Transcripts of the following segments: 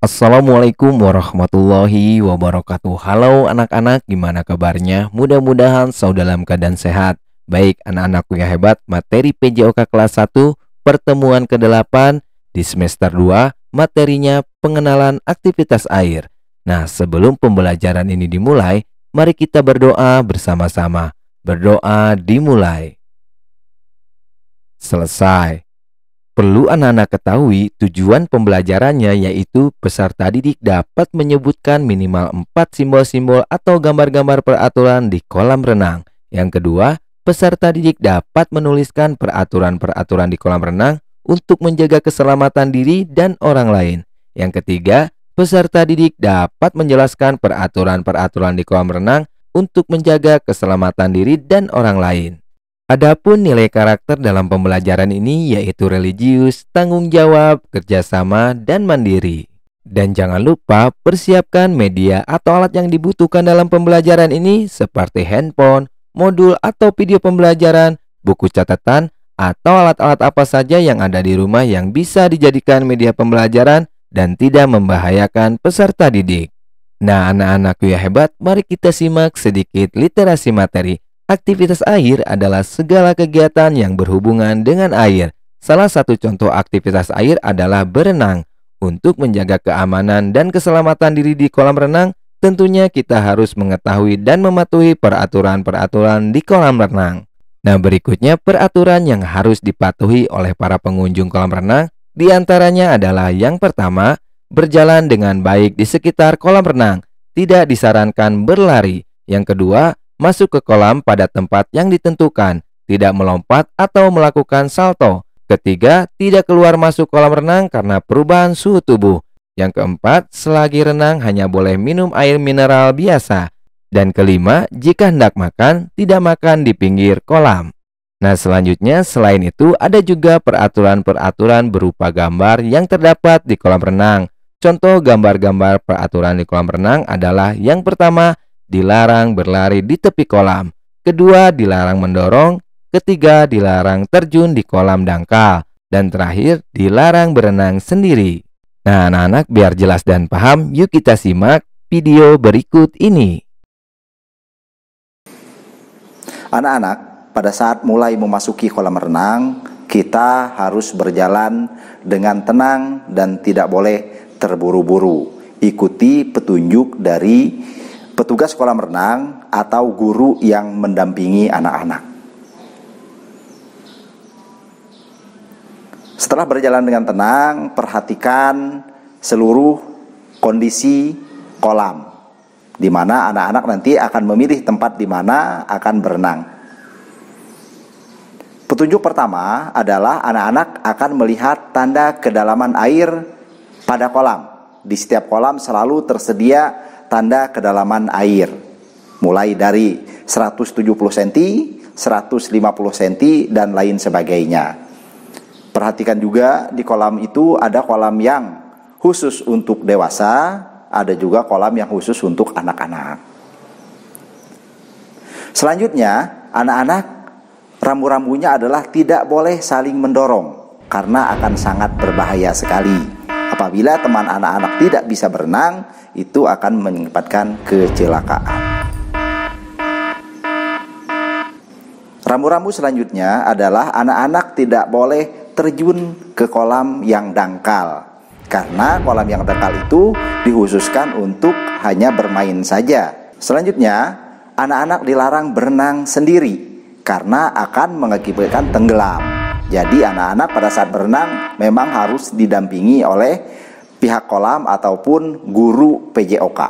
Assalamualaikum warahmatullahi wabarakatuh. Halo anak-anak, gimana kabarnya? Mudah-mudahan selalu dalam keadaan sehat. Baik anak-anakku yang hebat, materi PJOK kelas 1 pertemuan ke-8 di semester 2, materinya pengenalan aktivitas air. Nah, sebelum pembelajaran ini dimulai, mari kita berdoa bersama-sama. Berdoa dimulai. Selesai. Perlu anak-anak ketahui tujuan pembelajarannya, yaitu peserta didik dapat menyebutkan minimal 4 simbol-simbol atau gambar-gambar peraturan di kolam renang. Yang kedua, peserta didik dapat menuliskan peraturan-peraturan di kolam renang untuk menjaga keselamatan diri dan orang lain. Yang ketiga, peserta didik dapat menjelaskan peraturan-peraturan di kolam renang untuk menjaga keselamatan diri dan orang lain. Adapun nilai karakter dalam pembelajaran ini yaitu religius, tanggung jawab, kerjasama, dan mandiri. Dan jangan lupa persiapkan media atau alat yang dibutuhkan dalam pembelajaran ini seperti handphone, modul atau video pembelajaran, buku catatan, atau alat-alat apa saja yang ada di rumah yang bisa dijadikan media pembelajaran dan tidak membahayakan peserta didik. Nah, anak-anakku yang hebat, mari kita simak sedikit literasi materi. Aktivitas air adalah segala kegiatan yang berhubungan dengan air. Salah satu contoh aktivitas air adalah berenang. Untuk menjaga keamanan dan keselamatan diri di kolam renang, tentunya kita harus mengetahui dan mematuhi peraturan-peraturan di kolam renang. Nah, berikutnya peraturan yang harus dipatuhi oleh para pengunjung kolam renang. Di antaranya adalah yang pertama, berjalan dengan baik di sekitar kolam renang. Tidak disarankan berlari. Yang kedua, masuk ke kolam pada tempat yang ditentukan, tidak melompat atau melakukan salto. Ketiga, tidak keluar masuk kolam renang karena perubahan suhu tubuh. Yang keempat, selagi renang hanya boleh minum air mineral biasa. Dan kelima, jika hendak makan, tidak makan di pinggir kolam. Nah, selanjutnya selain itu ada juga peraturan-peraturan berupa gambar yang terdapat di kolam renang. Contoh gambar-gambar peraturan di kolam renang adalah yang pertama, dilarang berlari di tepi kolam. Kedua, dilarang mendorong. Ketiga, dilarang terjun di kolam dangkal. Dan terakhir, dilarang berenang sendiri. Nah, anak-anak, biar jelas dan paham, yuk kita simak video berikut ini. Anak-anak, pada saat mulai memasuki kolam renang, kita harus berjalan dengan tenang dan tidak boleh terburu-buru. Ikuti petunjuk dari petugas kolam renang atau guru yang mendampingi anak-anak. Setelah berjalan dengan tenang, perhatikan seluruh kondisi kolam, di mana anak-anak nanti akan memilih tempat di mana akan berenang. Petunjuk pertama adalah anak-anak akan melihat tanda kedalaman air pada kolam. Di setiap kolam selalu tersedia tanda kedalaman air, mulai dari 170 cm, 150 cm, dan lain sebagainya. Perhatikan juga di kolam itu ada kolam yang khusus untuk dewasa, ada juga kolam yang khusus untuk anak-anak. Selanjutnya, anak-anak rambu-rambunya adalah tidak boleh saling mendorong karena akan sangat berbahaya sekali. Apabila teman anak-anak tidak bisa berenang, itu akan menyebabkan kecelakaan. Rambu-rambu selanjutnya adalah anak-anak tidak boleh terjun ke kolam yang dangkal, karena kolam yang dangkal itu dikhususkan untuk hanya bermain saja. Selanjutnya, anak-anak dilarang berenang sendiri karena akan mengakibatkan tenggelam. Jadi anak-anak pada saat berenang memang harus didampingi oleh pihak kolam ataupun guru PJOK.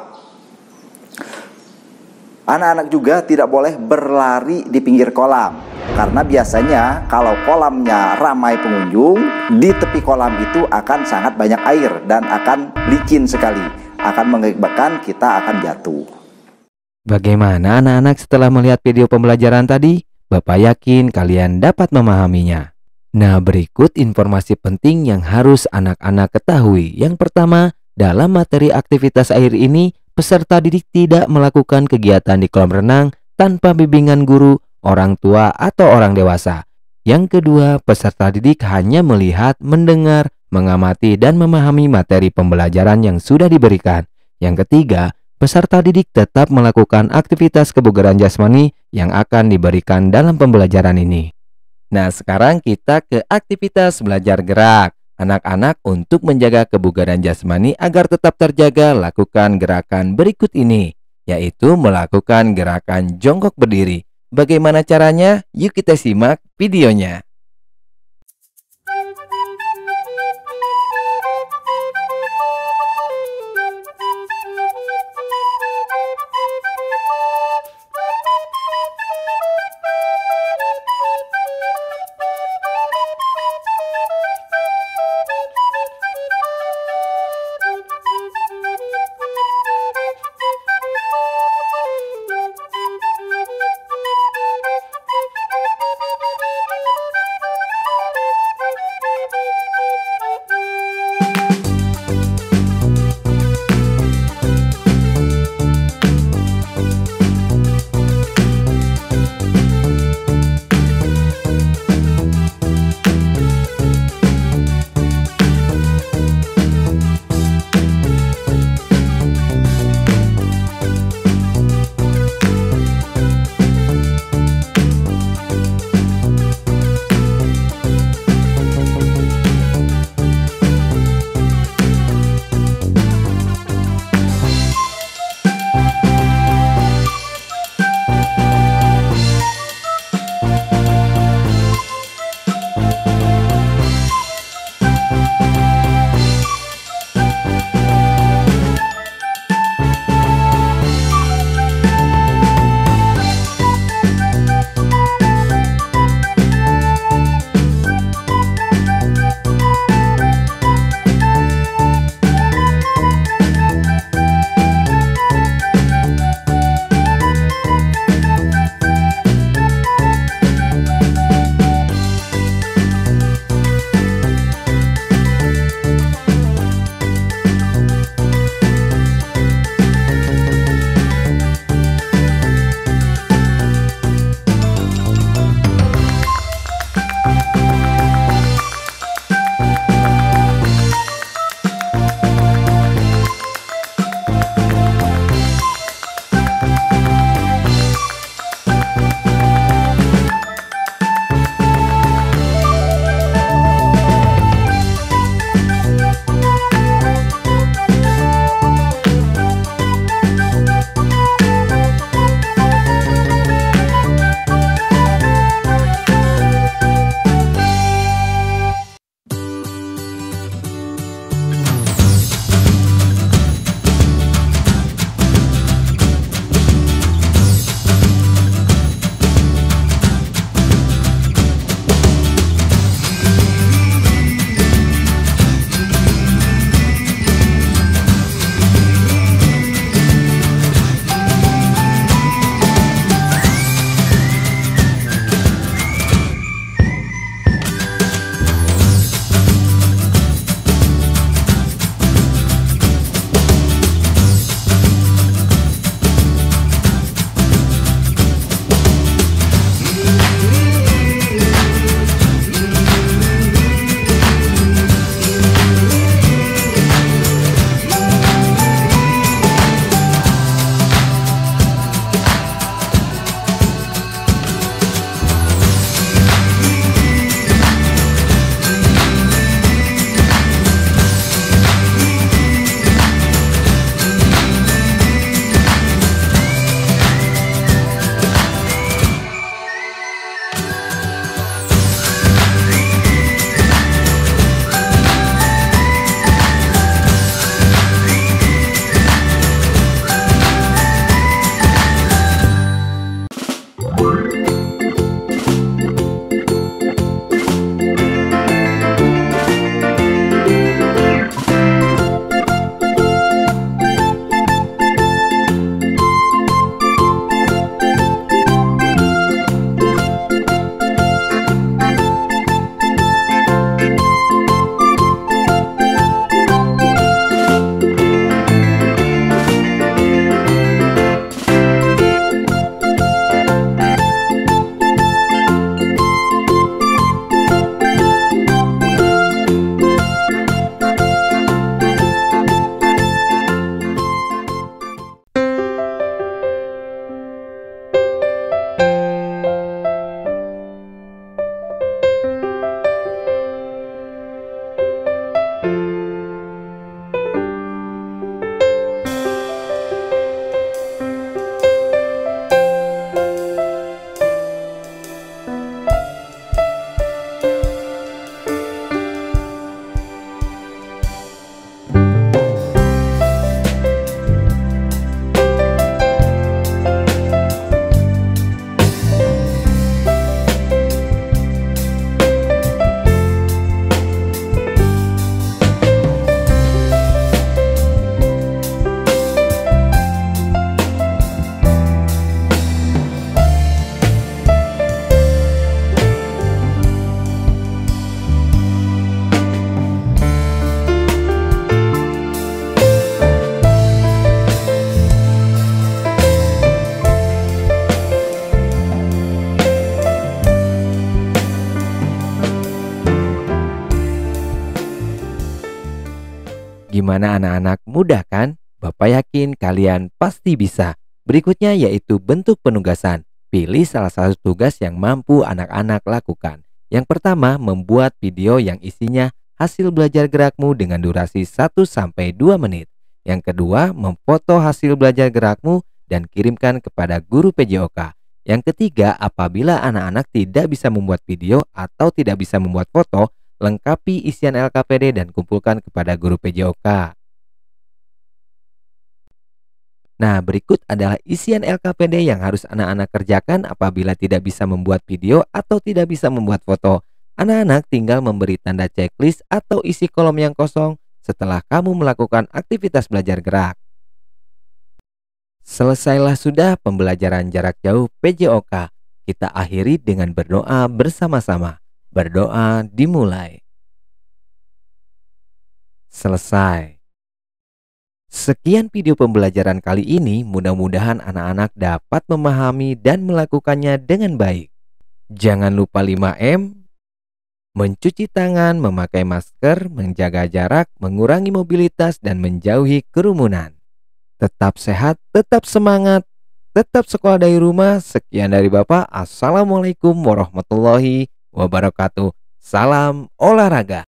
Anak-anak juga tidak boleh berlari di pinggir kolam, karena biasanya kalau kolamnya ramai pengunjung, di tepi kolam itu akan sangat banyak air dan akan licin sekali, akan mengakibatkan kita akan jatuh. Bagaimana anak-anak setelah melihat video pembelajaran tadi? Bapak yakin kalian dapat memahaminya. Nah, berikut informasi penting yang harus anak-anak ketahui. Yang pertama, dalam materi aktivitas air ini, peserta didik tidak melakukan kegiatan di kolam renang tanpa bimbingan guru, orang tua, atau orang dewasa. Yang kedua, peserta didik hanya melihat, mendengar, mengamati dan memahami materi pembelajaran yang sudah diberikan. Yang ketiga, peserta didik tetap melakukan aktivitas kebugaran jasmani yang akan diberikan dalam pembelajaran ini. Nah, sekarang kita ke aktivitas belajar gerak. Anak-anak untuk menjaga kebugaran jasmani agar tetap terjaga, lakukan gerakan berikut ini, yaitu melakukan gerakan jongkok berdiri. Bagaimana caranya? Yuk kita simak videonya. Gimana anak-anak, mudah kan? Bapak yakin kalian pasti bisa. Berikutnya yaitu bentuk penugasan. Pilih salah satu tugas yang mampu anak-anak lakukan. Yang pertama, membuat video yang isinya hasil belajar gerakmu dengan durasi 1-2 menit. Yang kedua, memfoto hasil belajar gerakmu dan kirimkan kepada guru PJOK. Yang ketiga, apabila anak-anak tidak bisa membuat video atau tidak bisa membuat foto, lengkapi isian LKPD dan kumpulkan kepada guru PJOK. Nah, berikut adalah isian LKPD yang harus anak-anak kerjakan apabila tidak bisa membuat video atau tidak bisa membuat foto. Anak-anak tinggal memberi tanda checklist atau isi kolom yang kosong setelah kamu melakukan aktivitas belajar gerak. Selesailah sudah pembelajaran jarak jauh PJOK. Kita akhiri dengan berdoa bersama-sama. Berdoa dimulai. Selesai. Sekian video pembelajaran kali ini, mudah-mudahan anak-anak dapat memahami dan melakukannya dengan baik. Jangan lupa 5M, mencuci tangan, memakai masker, menjaga jarak, mengurangi mobilitas, dan menjauhi kerumunan. Tetap sehat, tetap semangat, tetap sekolah dari rumah. Sekian dari Bapak. Assalamualaikum warahmatullahi wabarakatuh. Salam olahraga.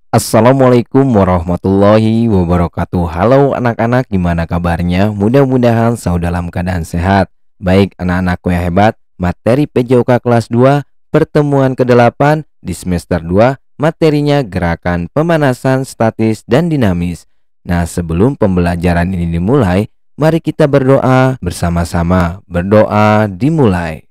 Assalamualaikum warahmatullahi wabarakatuh. Halo anak-anak, gimana kabarnya? Mudah-mudahan selalu dalam keadaan sehat. Baik anak-anakku yang hebat, materi PJOK kelas 2 pertemuan ke-8 di semester 2, materinya gerakan pemanasan statis dan dinamis. Nah, sebelum pembelajaran ini dimulai, mari kita berdoa bersama-sama. Berdoa dimulai.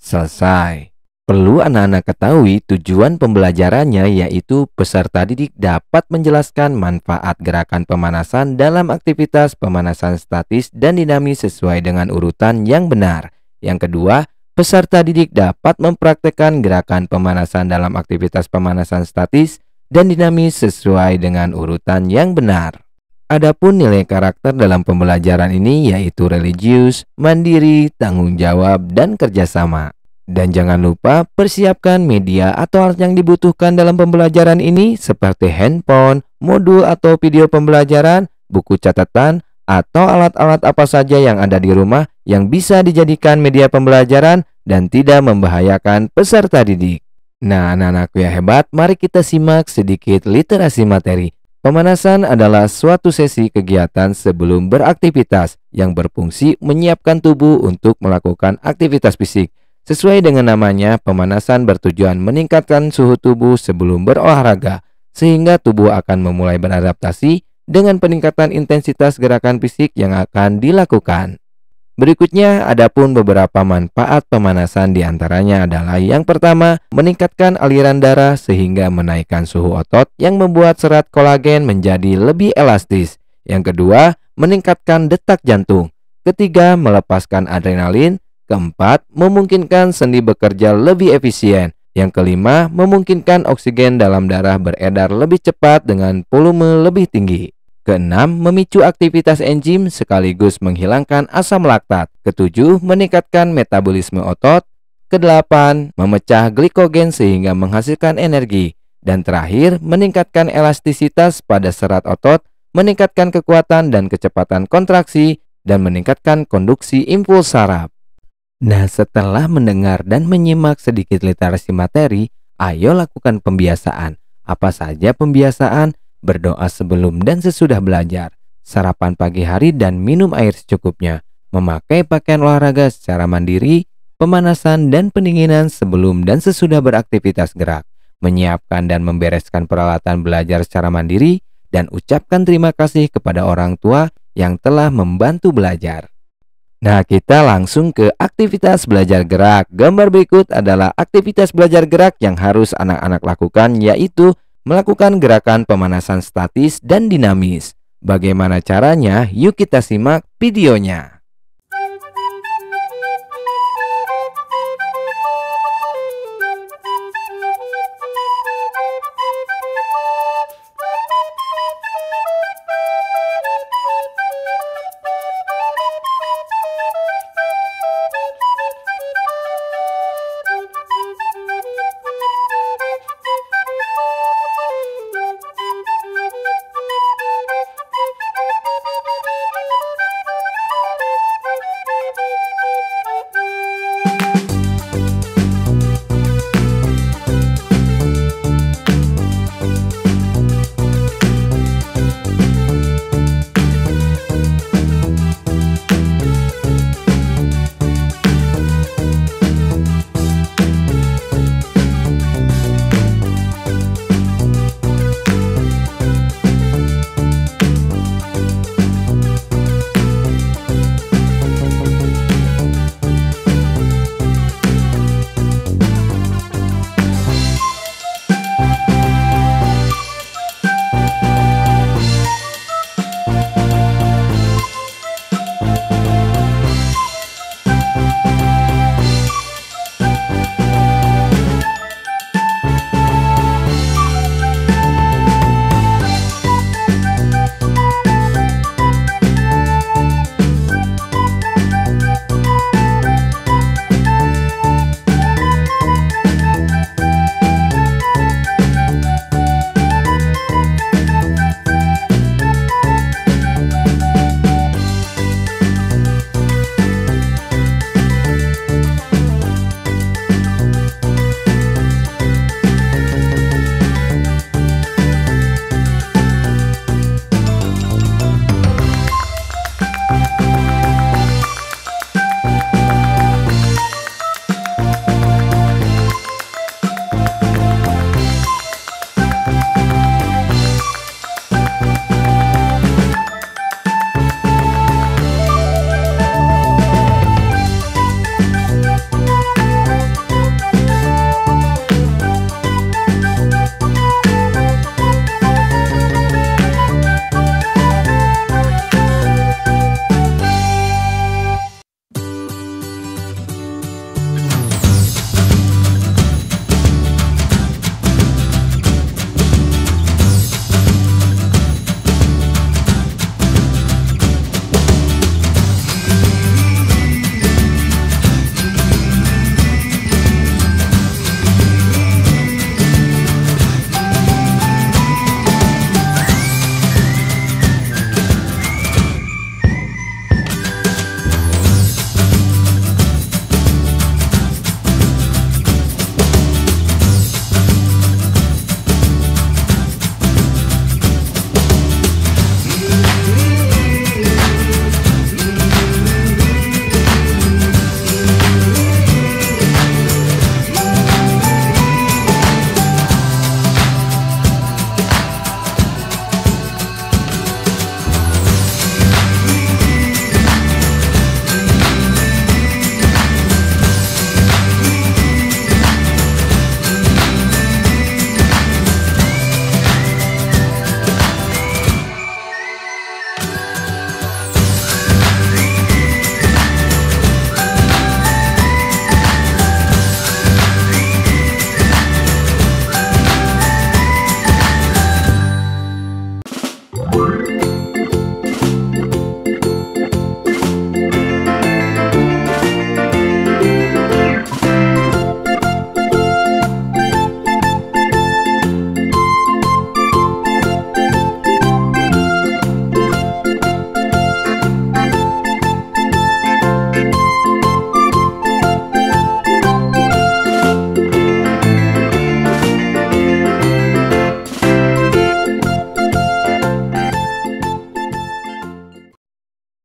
Selesai. Perlu anak-anak ketahui tujuan pembelajarannya, yaitu peserta didik dapat menjelaskan manfaat gerakan pemanasan dalam aktivitas pemanasan statis dan dinamis sesuai dengan urutan yang benar. Yang kedua, peserta didik dapat mempraktekkan gerakan pemanasan dalam aktivitas pemanasan statis dan dinamis sesuai dengan urutan yang benar. Adapun nilai karakter dalam pembelajaran ini yaitu religius, mandiri, tanggung jawab, dan kerjasama. Dan jangan lupa persiapkan media atau alat yang dibutuhkan dalam pembelajaran ini seperti handphone, modul atau video pembelajaran, buku catatan, atau alat-alat apa saja yang ada di rumah yang bisa dijadikan media pembelajaran dan tidak membahayakan peserta didik. Nah, anak-anakku yang hebat, mari kita simak sedikit literasi materi. Pemanasan adalah suatu sesi kegiatan sebelum beraktivitas yang berfungsi menyiapkan tubuh untuk melakukan aktivitas fisik. Sesuai dengan namanya, pemanasan bertujuan meningkatkan suhu tubuh sebelum berolahraga, sehingga tubuh akan memulai beradaptasi dengan peningkatan intensitas gerakan fisik yang akan dilakukan. Berikutnya, adapun beberapa manfaat pemanasan diantaranya adalah yang pertama, meningkatkan aliran darah sehingga menaikkan suhu otot yang membuat serat kolagen menjadi lebih elastis. Yang kedua, meningkatkan detak jantung. Ketiga, melepaskan adrenalin. Keempat, memungkinkan sendi bekerja lebih efisien. Yang kelima, memungkinkan oksigen dalam darah beredar lebih cepat dengan volume lebih tinggi. Keenam, memicu aktivitas enzim sekaligus menghilangkan asam laktat. Ketujuh, meningkatkan metabolisme otot. Kedelapan, memecah glikogen sehingga menghasilkan energi. Dan terakhir, meningkatkan elastisitas pada serat otot, meningkatkan kekuatan dan kecepatan kontraksi, dan meningkatkan konduksi impuls saraf. Nah, setelah mendengar dan menyimak sedikit literasi materi, ayo lakukan pembiasaan. Apa saja pembiasaan? Berdoa sebelum dan sesudah belajar, sarapan pagi hari dan minum air secukupnya, memakai pakaian olahraga secara mandiri, pemanasan dan pendinginan sebelum dan sesudah beraktivitas gerak, menyiapkan dan membereskan peralatan belajar secara mandiri, dan ucapkan terima kasih kepada orang tua yang telah membantu belajar. Nah, kita langsung ke aktivitas belajar gerak. Gambar berikut adalah aktivitas belajar gerak yang harus anak-anak lakukan, yaitu melakukan gerakan pemanasan statis dan dinamis. Bagaimana caranya? Yuk kita simak videonya.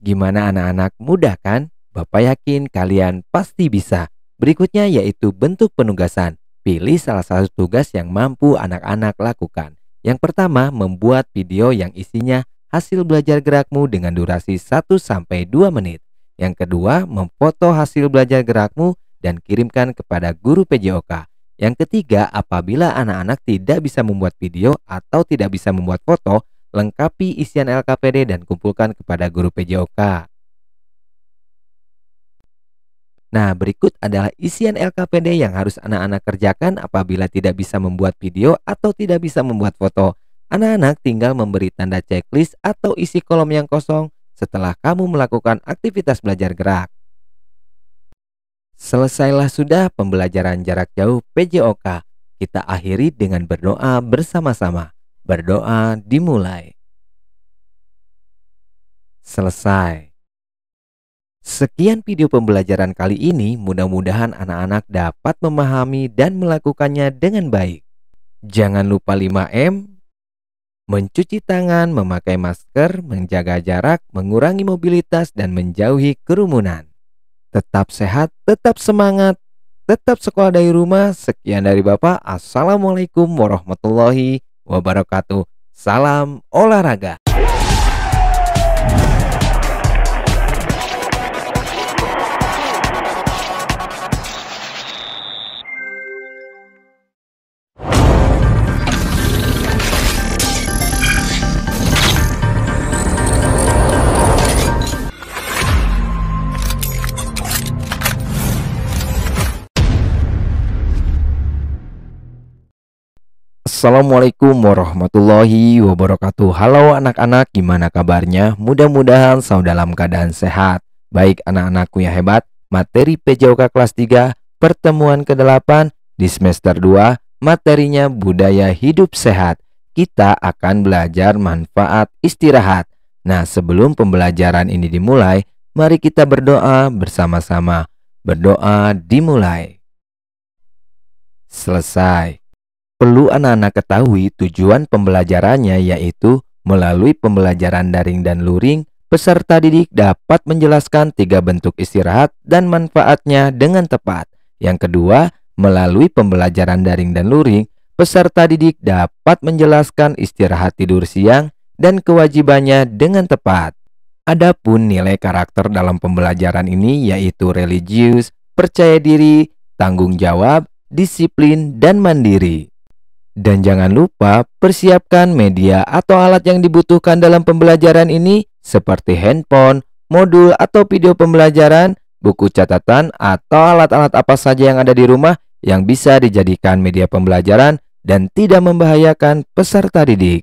Gimana anak-anak, mudah kan? Bapak yakin kalian pasti bisa. Berikutnya yaitu bentuk penugasan. Pilih salah satu tugas yang mampu anak-anak lakukan. Yang pertama, membuat video yang isinya hasil belajar gerakmu dengan durasi 1-2 menit. Yang kedua, memfoto hasil belajar gerakmu dan kirimkan kepada guru PJOK. Yang ketiga, apabila anak-anak tidak bisa membuat video atau tidak bisa membuat foto, Lengkapi isian LKPD dan kumpulkan kepada guru PJOK. Nah, berikut adalah isian LKPD yang harus anak-anak kerjakan apabila tidak bisa membuat video atau tidak bisa membuat foto. Anak-anak tinggal memberi tanda checklist atau isi kolom yang kosong setelah kamu melakukan aktivitas belajar gerak. Selesailah sudah pembelajaran jarak jauh PJOK. Kita akhiri dengan berdoa bersama-sama. Berdoa dimulai. Selesai. Sekian video pembelajaran kali ini, mudah-mudahan anak-anak dapat memahami dan melakukannya dengan baik. Jangan lupa 5M, mencuci tangan, memakai masker, menjaga jarak, mengurangi mobilitas, dan menjauhi kerumunan. Tetap sehat, tetap semangat, tetap sekolah dari rumah. Sekian dari Bapak. Assalamualaikum warahmatullahi wabarakatuh. Salam olahraga. Assalamualaikum warahmatullahi wabarakatuh. Halo anak-anak, gimana kabarnya? Mudah-mudahan selalu dalam keadaan sehat. Baik anak-anakku yang hebat, materi PJOK kelas 3 pertemuan ke-8 di semester 2, materinya budaya hidup sehat. Kita akan belajar manfaat istirahat. Nah, sebelum pembelajaran ini dimulai, mari kita berdoa bersama-sama. Berdoa dimulai. Selesai. Perlu anak-anak ketahui tujuan pembelajarannya, yaitu melalui pembelajaran daring dan luring, peserta didik dapat menjelaskan 3 bentuk istirahat dan manfaatnya dengan tepat. Yang kedua, melalui pembelajaran daring dan luring, peserta didik dapat menjelaskan istirahat tidur siang dan kewajibannya dengan tepat. Adapun nilai karakter dalam pembelajaran ini yaitu religius, percaya diri, tanggung jawab, disiplin, dan mandiri. Dan jangan lupa persiapkan media atau alat yang dibutuhkan dalam pembelajaran ini seperti handphone, modul atau video pembelajaran, buku catatan, atau alat-alat apa saja yang ada di rumah yang bisa dijadikan media pembelajaran dan tidak membahayakan peserta didik.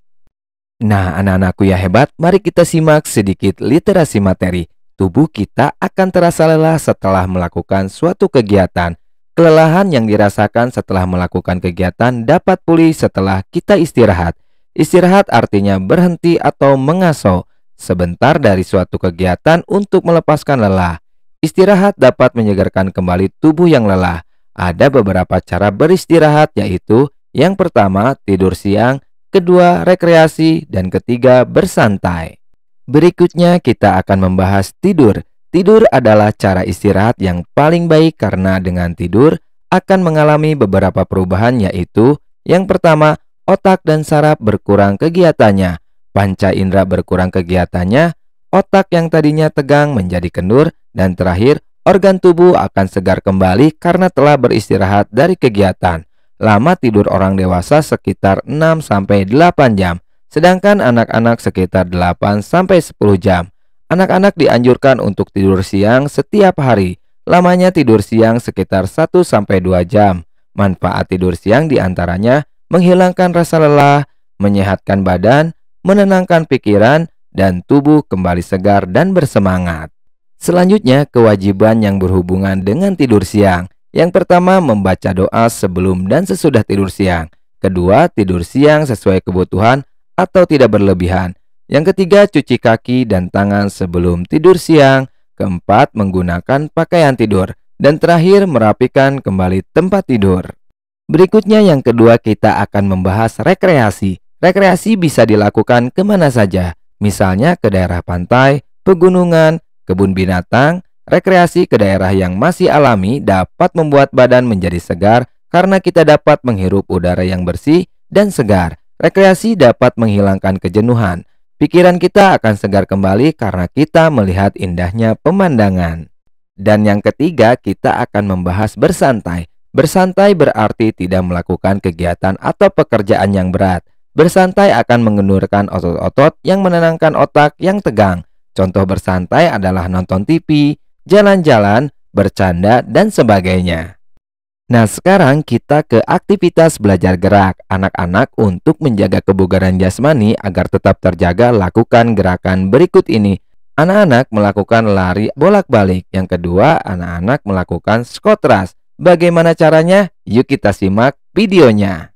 Nah, anak-anakku yang hebat, mari kita simak sedikit literasi materi. Tubuh kita akan terasa lelah setelah melakukan suatu kegiatan. Kelelahan yang dirasakan setelah melakukan kegiatan dapat pulih setelah kita istirahat. Istirahat artinya berhenti atau mengaso sebentar dari suatu kegiatan untuk melepaskan lelah. Istirahat dapat menyegarkan kembali tubuh yang lelah. Ada beberapa cara beristirahat, yaitu yang pertama tidur siang, kedua rekreasi, dan ketiga bersantai. Berikutnya kita akan membahas tidur. Tidur adalah cara istirahat yang paling baik karena dengan tidur akan mengalami beberapa perubahan, yaitu yang pertama, otak dan saraf berkurang kegiatannya, panca indera berkurang kegiatannya, otak yang tadinya tegang menjadi kendur, dan terakhir, organ tubuh akan segar kembali karena telah beristirahat dari kegiatan. Lama tidur orang dewasa sekitar 6-8 jam, sedangkan anak-anak sekitar 8-10 jam. Anak-anak dianjurkan untuk tidur siang setiap hari. Lamanya tidur siang sekitar 1-2 jam. Manfaat tidur siang diantaranya menghilangkan rasa lelah, menyehatkan badan, menenangkan pikiran, dan tubuh kembali segar dan bersemangat. Selanjutnya, kewajiban yang berhubungan dengan tidur siang. Yang pertama, membaca doa sebelum dan sesudah tidur siang. Kedua, tidur siang sesuai kebutuhan atau tidak berlebihan. Yang ketiga, cuci kaki dan tangan sebelum tidur siang. Keempat, menggunakan pakaian tidur. Dan terakhir, merapikan kembali tempat tidur. Berikutnya yang kedua, kita akan membahas rekreasi. Rekreasi bisa dilakukan kemana saja. Misalnya ke daerah pantai, pegunungan, kebun binatang. Rekreasi ke daerah yang masih alami dapat membuat badan menjadi segar karena kita dapat menghirup udara yang bersih dan segar. Rekreasi dapat menghilangkan kejenuhan. Pikiran kita akan segar kembali karena kita melihat indahnya pemandangan. Dan yang ketiga, kita akan membahas bersantai. Bersantai berarti tidak melakukan kegiatan atau pekerjaan yang berat. Bersantai akan mengendurkan otot-otot yang menenangkan otak yang tegang. Contoh bersantai adalah nonton TV, jalan-jalan, bercanda, dan sebagainya. Nah, sekarang kita ke aktivitas belajar gerak. Anak-anak untuk menjaga kebugaran jasmani agar tetap terjaga, lakukan gerakan berikut ini. Anak-anak melakukan lari bolak-balik. Yang kedua, anak-anak melakukan squat thrust. Bagaimana caranya? Yuk kita simak videonya.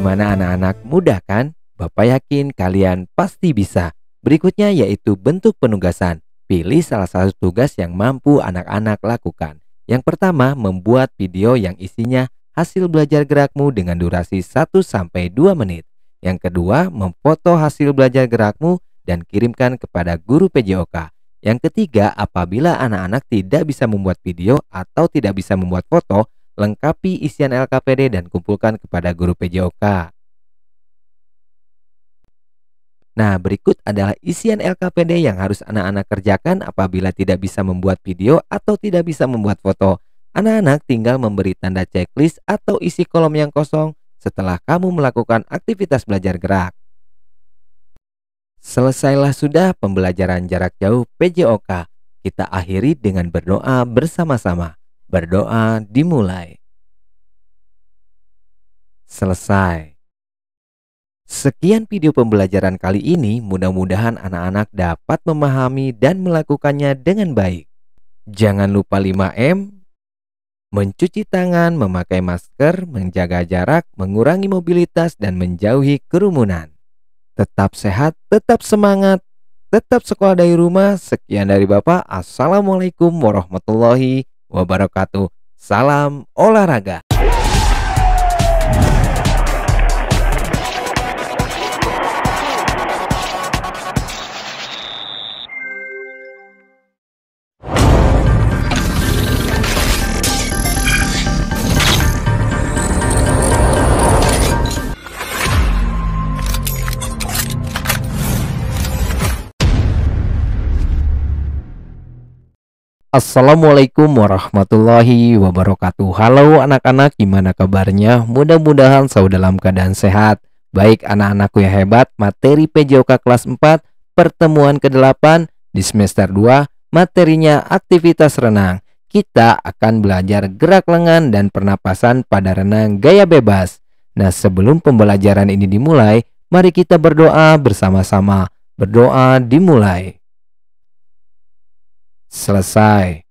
Gimana anak-anak, mudah kan? Bapak yakin kalian pasti bisa. Berikutnya yaitu bentuk penugasan. Pilih salah satu tugas yang mampu anak-anak lakukan. Yang pertama, membuat video yang isinya hasil belajar gerakmu dengan durasi 1-2 menit. Yang kedua, memfoto hasil belajar gerakmu dan kirimkan kepada guru PJOK. Yang ketiga, apabila anak-anak tidak bisa membuat video atau tidak bisa membuat foto, lengkapi isian LKPD dan kumpulkan kepada guru PJOK. Nah, berikut adalah isian LKPD yang harus anak-anak kerjakan apabila tidak bisa membuat video atau tidak bisa membuat foto. Anak-anak tinggal memberi tanda checklist atau isi kolom yang kosong setelah kamu melakukan aktivitas belajar gerak. Selesailah sudah pembelajaran jarak jauh PJOK. Kita akhiri dengan berdoa bersama-sama. Berdoa dimulai. Selesai. Sekian video pembelajaran kali ini, mudah-mudahan anak-anak dapat memahami dan melakukannya dengan baik. Jangan lupa 5M, mencuci tangan, memakai masker, menjaga jarak, mengurangi mobilitas, dan menjauhi kerumunan. Tetap sehat, tetap semangat, tetap sekolah dari rumah. Sekian dari Bapak. Assalamualaikum warahmatullahi wabarakatuh. Salam olahraga. Assalamualaikum warahmatullahi wabarakatuh. Halo anak-anak, gimana kabarnya? Mudah-mudahan selalu dalam keadaan sehat. Baik anak-anakku yang hebat, materi PJOK kelas 4 pertemuan ke-8 di semester 2, materinya aktivitas renang. Kita akan belajar gerak lengan dan pernapasan pada renang gaya bebas. Nah, sebelum pembelajaran ini dimulai, mari kita berdoa bersama-sama. Berdoa dimulai. Selesai.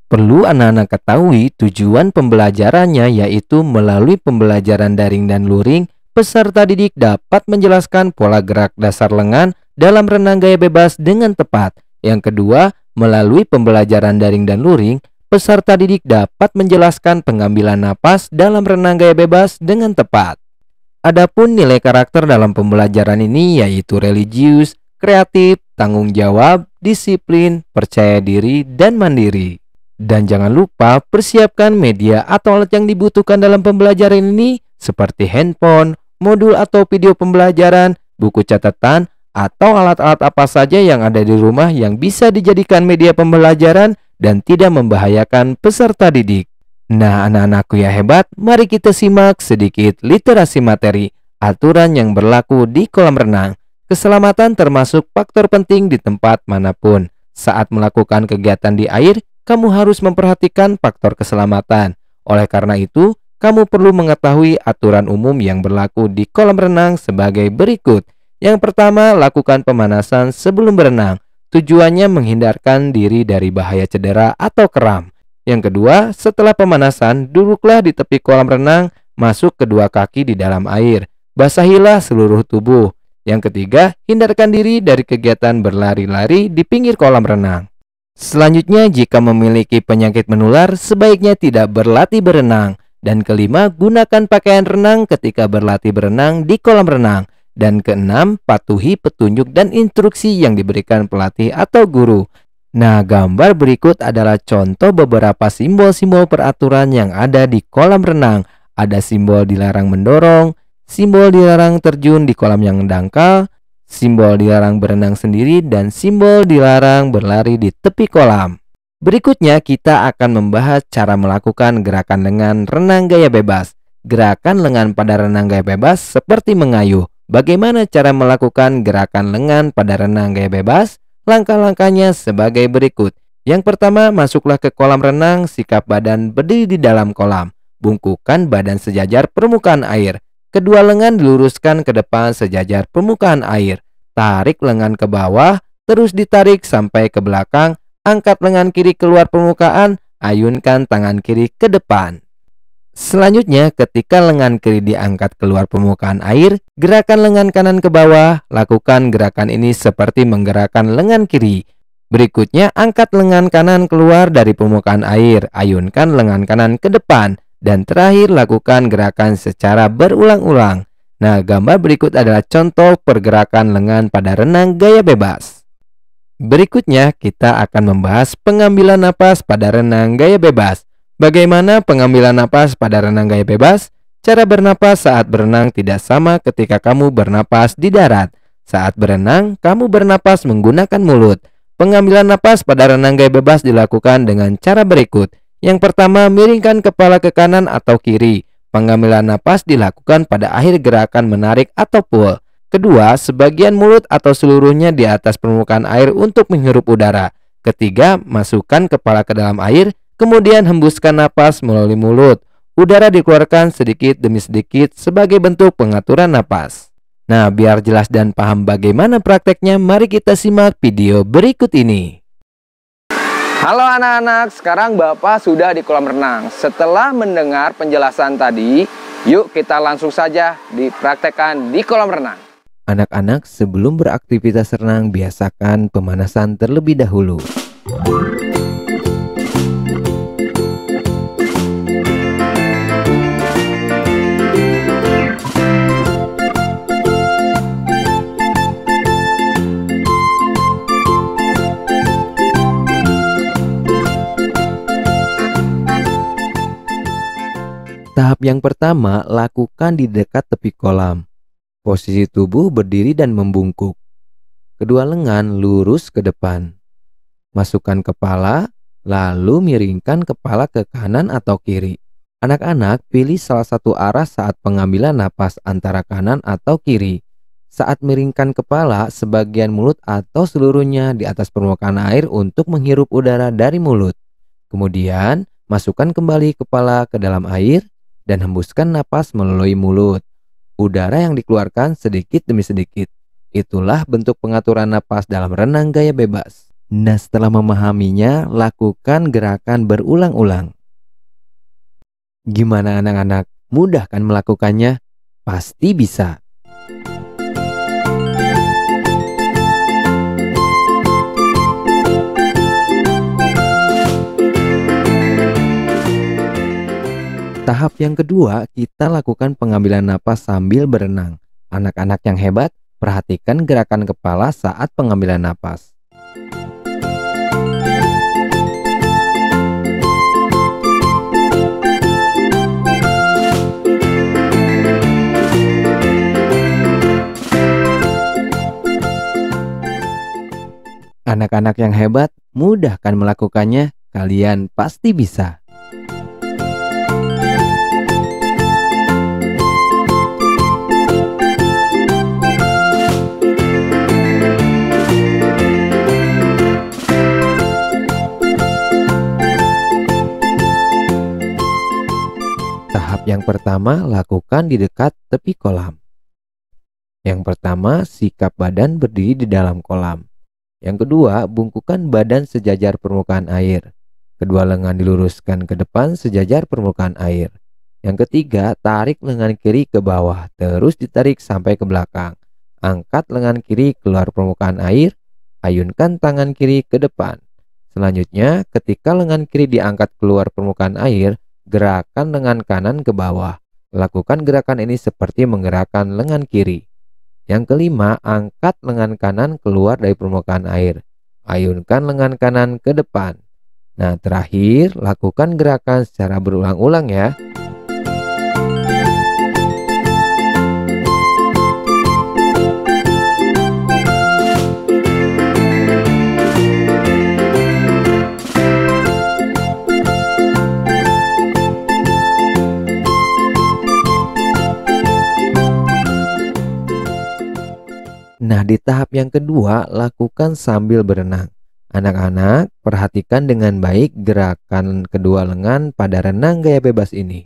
Perlu anak-anak ketahui tujuan pembelajarannya yaitu melalui pembelajaran daring dan luring, peserta didik dapat menjelaskan pola gerak dasar lengan dalam renang gaya bebas dengan tepat. Yang kedua, melalui pembelajaran daring dan luring, peserta didik dapat menjelaskan pengambilan napas dalam renang gaya bebas dengan tepat. Adapun nilai karakter dalam pembelajaran ini yaitu religius, kreatif, tanggung jawab, disiplin, percaya diri, dan mandiri. Dan jangan lupa persiapkan media atau alat yang dibutuhkan dalam pembelajaran ini seperti handphone, modul atau video pembelajaran, buku catatan, atau alat-alat apa saja yang ada di rumah yang bisa dijadikan media pembelajaran dan tidak membahayakan peserta didik. Nah, anak-anakku yang hebat, mari kita simak sedikit literasi materi, aturan yang berlaku di kolam renang. Keselamatan termasuk faktor penting di tempat manapun. Saat melakukan kegiatan di air, kamu harus memperhatikan faktor keselamatan. Oleh karena itu, kamu perlu mengetahui aturan umum yang berlaku di kolam renang sebagai berikut. Yang pertama, lakukan pemanasan sebelum berenang. Tujuannya menghindarkan diri dari bahaya cedera atau kram. Yang kedua, setelah pemanasan, duduklah di tepi kolam renang, masuk kedua kaki di dalam air. Basahilah seluruh tubuh. Yang ketiga, hindarkan diri dari kegiatan berlari-lari di pinggir kolam renang. Selanjutnya, jika memiliki penyakit menular, sebaiknya tidak berlatih berenang. Dan kelima, gunakan pakaian renang ketika berlatih berenang di kolam renang. Dan keenam, patuhi petunjuk dan instruksi yang diberikan pelatih atau guru. Nah, gambar berikut adalah contoh beberapa simbol-simbol peraturan yang ada di kolam renang. Ada simbol dilarang mendorong, simbol dilarang terjun di kolam yang dangkal, simbol dilarang berenang sendiri, dan simbol dilarang berlari di tepi kolam. Berikutnya kita akan membahas cara melakukan gerakan lengan renang gaya bebas. Gerakan lengan pada renang gaya bebas seperti mengayuh. Bagaimana cara melakukan gerakan lengan pada renang gaya bebas? Langkah-langkahnya sebagai berikut. Yang pertama, masuklah ke kolam renang, sikap badan berdiri di dalam kolam. Bungkukkan badan sejajar permukaan air. Kedua lengan diluruskan ke depan sejajar permukaan air. Tarik lengan ke bawah, terus ditarik sampai ke belakang. Angkat lengan kiri keluar permukaan, ayunkan tangan kiri ke depan. Selanjutnya, ketika lengan kiri diangkat keluar permukaan air, gerakan lengan kanan ke bawah. Lakukan gerakan ini seperti menggerakkan lengan kiri. Berikutnya, angkat lengan kanan keluar dari permukaan air. Ayunkan lengan kanan ke depan. Dan terakhir, lakukan gerakan secara berulang-ulang. Nah, gambar berikut adalah contoh pergerakan lengan pada renang gaya bebas. Berikutnya, kita akan membahas pengambilan napas pada renang gaya bebas. Bagaimana pengambilan napas pada renang gaya bebas? Cara bernapas saat berenang tidak sama ketika kamu bernapas di darat. Saat berenang, kamu bernapas menggunakan mulut. Pengambilan napas pada renang gaya bebas dilakukan dengan cara berikut. Yang pertama, miringkan kepala ke kanan atau kiri. Pengambilan napas dilakukan pada akhir gerakan menarik atau pull. Kedua, sebagian mulut atau seluruhnya di atas permukaan air untuk menghirup udara. Ketiga, masukkan kepala ke dalam air, kemudian hembuskan napas melalui mulut. Udara dikeluarkan sedikit demi sedikit sebagai bentuk pengaturan napas. Nah, biar jelas dan paham bagaimana prakteknya, mari kita simak video berikut ini. Halo anak-anak, sekarang Bapak sudah di kolam renang. Setelah mendengar penjelasan tadi, yuk kita langsung saja dipraktekkan di kolam renang. Anak-anak, sebelum beraktivitas renang, biasakan pemanasan terlebih dahulu. Tahap yang pertama, lakukan di dekat tepi kolam. Posisi tubuh berdiri dan membungkuk. Kedua lengan lurus ke depan. Masukkan kepala, lalu miringkan kepala ke kanan atau kiri. Anak-anak, pilih salah satu arah saat pengambilan napas antara kanan atau kiri. Saat miringkan kepala, sebagian mulut atau seluruhnya di atas permukaan air untuk menghirup udara dari mulut. Kemudian, masukkan kembali kepala ke dalam air dan hembuskan napas melalui mulut. Udara yang dikeluarkan sedikit demi sedikit. Itulah bentuk pengaturan napas dalam renang gaya bebas. Nah, setelah memahaminya, lakukan gerakan berulang-ulang. Gimana anak-anak? Mudah kan melakukannya? Pasti bisa. Tahap yang kedua, kita lakukan pengambilan napas sambil berenang. Anak-anak yang hebat, perhatikan gerakan kepala saat pengambilan napas. Anak-anak yang hebat, mudah kan melakukannya? Kalian pasti bisa. Tahap yang pertama, lakukan di dekat tepi kolam. Yang pertama, sikap badan berdiri di dalam kolam. Yang kedua, bungkukan badan sejajar permukaan air. Kedua lengan diluruskan ke depan sejajar permukaan air. Yang ketiga, tarik lengan kiri ke bawah, terus ditarik sampai ke belakang. Angkat lengan kiri keluar permukaan air, ayunkan tangan kiri ke depan. Selanjutnya, ketika lengan kiri diangkat keluar permukaan air, gerakan lengan kanan ke bawah. Lakukan gerakan ini seperti menggerakkan lengan kiri. Yang kelima, angkat lengan kanan keluar dari permukaan air. Ayunkan lengan kanan ke depan. Nah, terakhir, lakukan gerakan secara berulang-ulang ya. Nah, di tahap yang kedua, lakukan sambil berenang. Anak-anak, perhatikan dengan baik gerakan kedua lengan pada renang gaya bebas ini.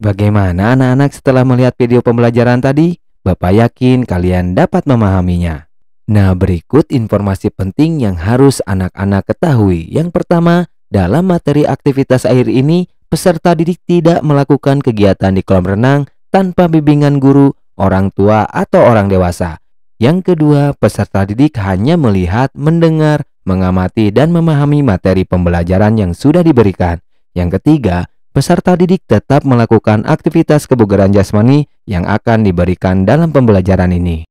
Bagaimana anak-anak setelah melihat video pembelajaran tadi? Bapak yakin kalian dapat memahaminya. Nah, berikut informasi penting yang harus anak-anak ketahui. Yang pertama, dalam materi aktivitas air ini, peserta didik tidak melakukan kegiatan di kolam renang tanpa bimbingan guru, orang tua, atau orang dewasa. Yang kedua, peserta didik hanya melihat, mendengar, mengamati, dan memahami materi pembelajaran yang sudah diberikan. Yang ketiga, peserta didik tetap melakukan aktivitas kebugaran jasmani yang akan diberikan dalam pembelajaran ini.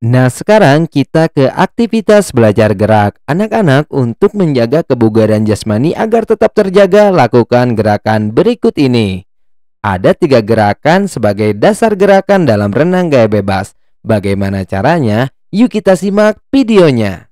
Nah, sekarang kita ke aktivitas belajar gerak. Anak-anak, untuk menjaga kebugaran jasmani agar tetap terjaga, lakukan gerakan berikut ini. Ada 3 gerakan sebagai dasar gerakan dalam renang gaya bebas. Bagaimana caranya? Yuk kita simak videonya.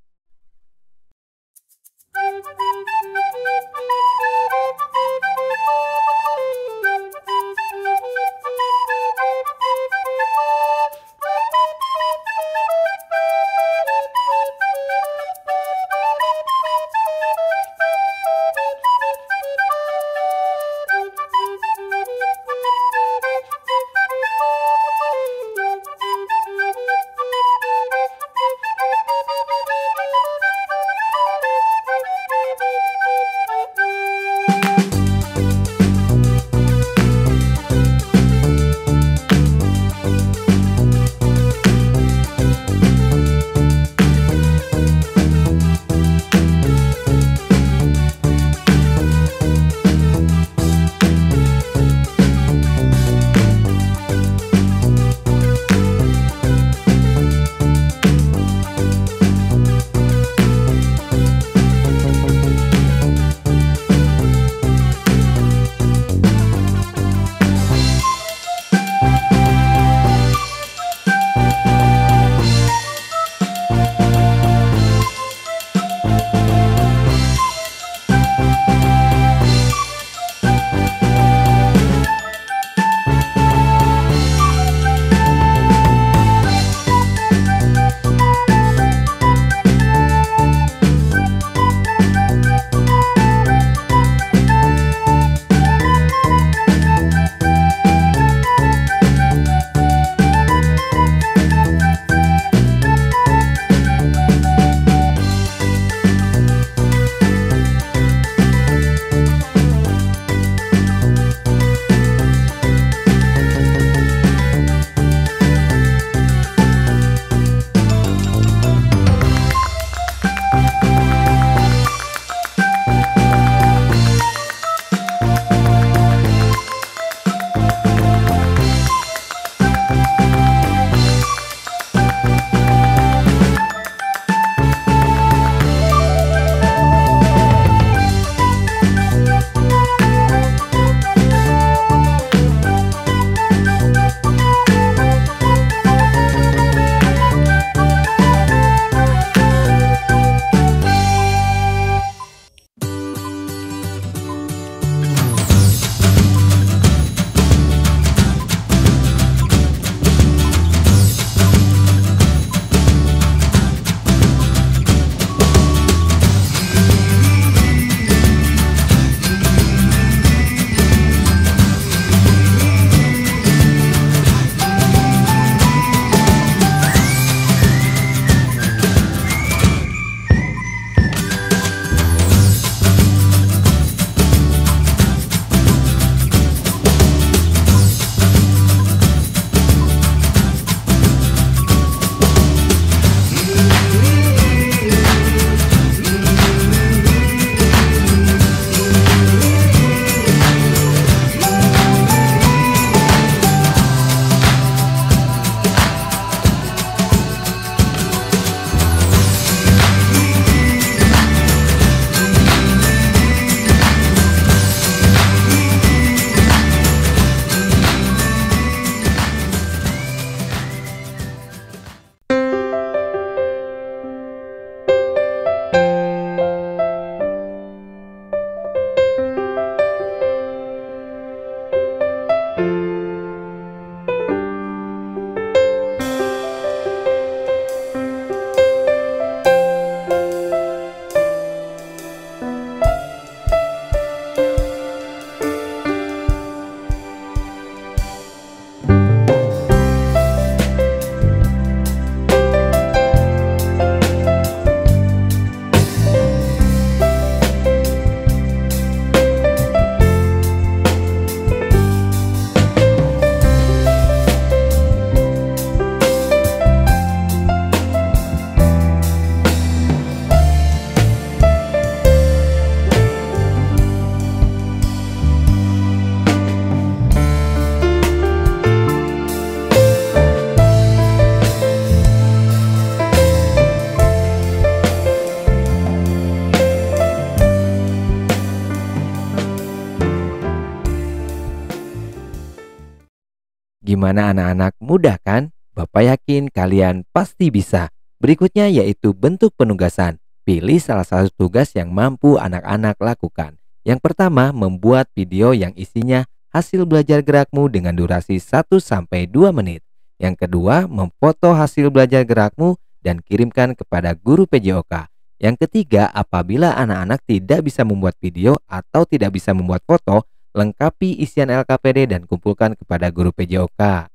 Gimana anak-anak, mudah kan? Bapak yakin kalian pasti bisa. Berikutnya yaitu bentuk penugasan. Pilih salah satu tugas yang mampu anak-anak lakukan. Yang pertama, membuat video yang isinya hasil belajar gerakmu dengan durasi 1-2 menit. Yang kedua, memfoto hasil belajar gerakmu dan kirimkan kepada guru PJOK. Yang ketiga, apabila anak-anak tidak bisa membuat video atau tidak bisa membuat foto, lengkapi isian LKPD dan kumpulkan kepada guru PJOK.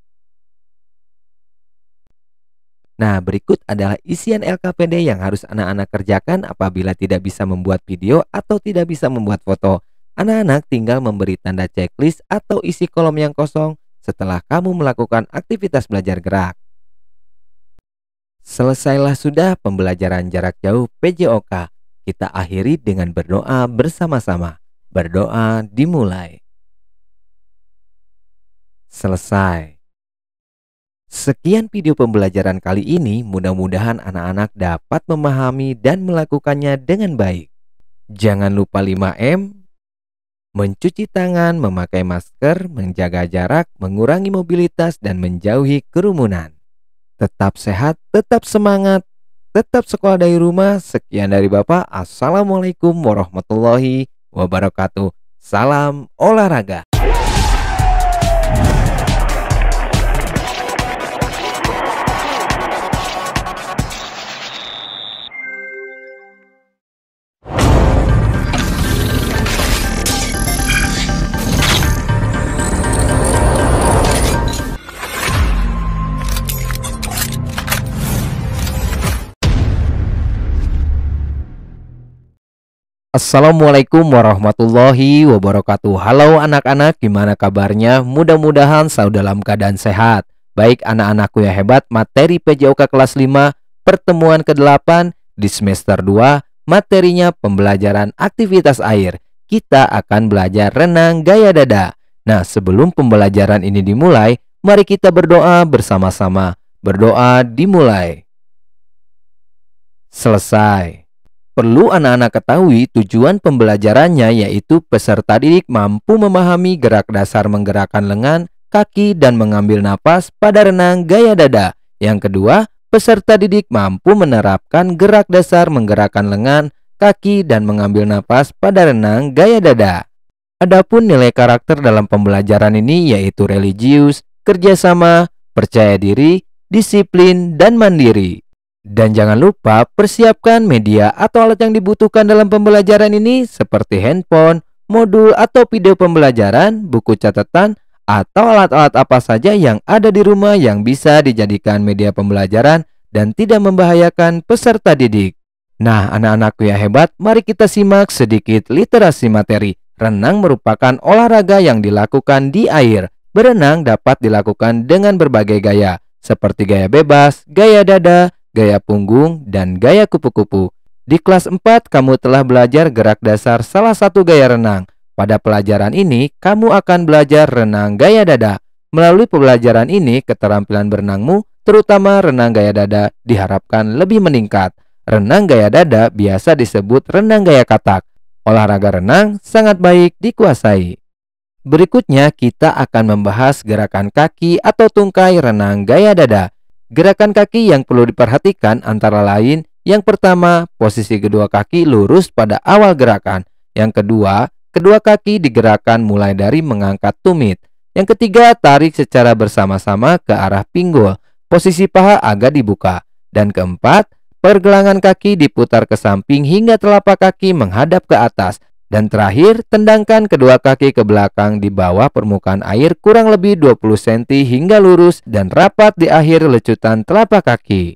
Nah, berikut adalah isian LKPD yang harus anak-anak kerjakan apabila tidak bisa membuat video atau tidak bisa membuat foto. Anak-anak tinggal memberi tanda checklist atau isi kolom yang kosong setelah kamu melakukan aktivitas belajar gerak. Selesailah sudah pembelajaran jarak jauh PJOK. Kita akhiri dengan berdoa bersama-sama. Berdoa dimulai. Selesai. Sekian video pembelajaran kali ini, mudah-mudahan anak-anak dapat memahami dan melakukannya dengan baik. Jangan lupa 5M, mencuci tangan, memakai masker, menjaga jarak, mengurangi mobilitas, dan menjauhi kerumunan. Tetap sehat, tetap semangat, tetap sekolah dari rumah. Sekian dari Bapak. Assalamualaikum warahmatullahi wabarakatuh. Salam olahraga. Assalamualaikum warahmatullahi wabarakatuh. Halo anak-anak, gimana kabarnya? Mudah-mudahan selalu dalam keadaan sehat. Baik anak-anakku yang hebat, materi PJOK kelas 5 pertemuan ke-8 di semester 2, materinya pembelajaran aktivitas air. Kita akan belajar renang gaya dada. Nah, sebelum pembelajaran ini dimulai, mari kita berdoa bersama-sama. Berdoa dimulai. Selesai. Perlu anak-anak ketahui tujuan pembelajarannya yaitu peserta didik mampu memahami gerak dasar menggerakkan lengan, kaki, dan mengambil napas pada renang gaya dada. Yang kedua, peserta didik mampu menerapkan gerak dasar menggerakkan lengan, kaki, dan mengambil napas pada renang gaya dada. Adapun nilai karakter dalam pembelajaran ini yaitu religius, kerjasama, percaya diri, disiplin, dan mandiri. Dan jangan lupa persiapkan media atau alat yang dibutuhkan dalam pembelajaran ini seperti handphone, modul atau video pembelajaran, buku catatan, atau alat-alat apa saja yang ada di rumah yang bisa dijadikan media pembelajaran dan tidak membahayakan peserta didik. Nah, anak-anakku yang hebat, mari kita simak sedikit literasi materi. Renang merupakan olahraga yang dilakukan di air. Berenang dapat dilakukan dengan berbagai gaya, seperti gaya bebas, gaya dada, gaya punggung, dan gaya kupu-kupu. Di kelas 4, kamu telah belajar gerak dasar salah satu gaya renang. Pada pelajaran ini, kamu akan belajar renang gaya dada. Melalui pembelajaran ini, keterampilan berenangmu, terutama renang gaya dada, diharapkan lebih meningkat. Renang gaya dada biasa disebut renang gaya katak. Olahraga renang sangat baik dikuasai. Berikutnya, kita akan membahas gerakan kaki atau tungkai renang gaya dada. Gerakan kaki yang perlu diperhatikan antara lain, yang pertama, posisi kedua kaki lurus pada awal gerakan. Yang kedua, kedua kaki digerakkan mulai dari mengangkat tumit. Yang ketiga, tarik secara bersama-sama ke arah pinggul. Posisi paha agak dibuka. Dan keempat, pergelangan kaki diputar ke samping hingga telapak kaki menghadap ke atas. Dan terakhir, tendangkan kedua kaki ke belakang di bawah permukaan air kurang lebih 20 cm hingga lurus dan rapat di akhir lecutan telapak kaki.